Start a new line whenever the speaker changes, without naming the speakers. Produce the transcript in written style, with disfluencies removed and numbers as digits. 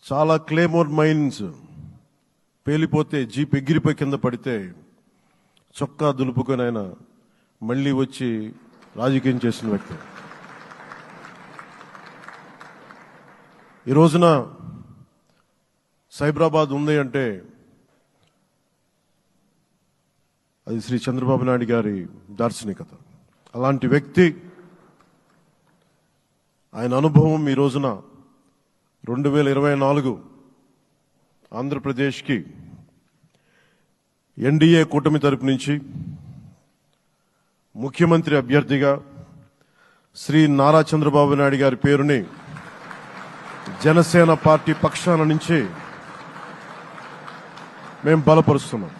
చాలా claymore mines పేలిపోతే jeep ఎగిరిపోయి కింద పడితే చొక్కా దులుపుకొని ఆయన మళ్ళీ వచ్చి రాజకీయం చేసిన వ్యక్తి. ఈ రోజున సైబరాబాద్ ఉంది అంటే అది శ్రీ చంద్రబాబు నాయుడు గారి దార్శనికత. అలాంటి వ్యక్తి, ఆయన అనుభవం ఈ రోజున 2024 ఆంధ్రప్రదేశ్కి ఎన్డీఏ కూటమి తరపు నుంచి ముఖ్యమంత్రి అభ్యర్థిగా శ్రీ నారా చంద్రబాబు నాయుడు గారి పేరుని జనసేన పార్టీ పక్షాన నుంచి మేము బలపరుస్తున్నాం.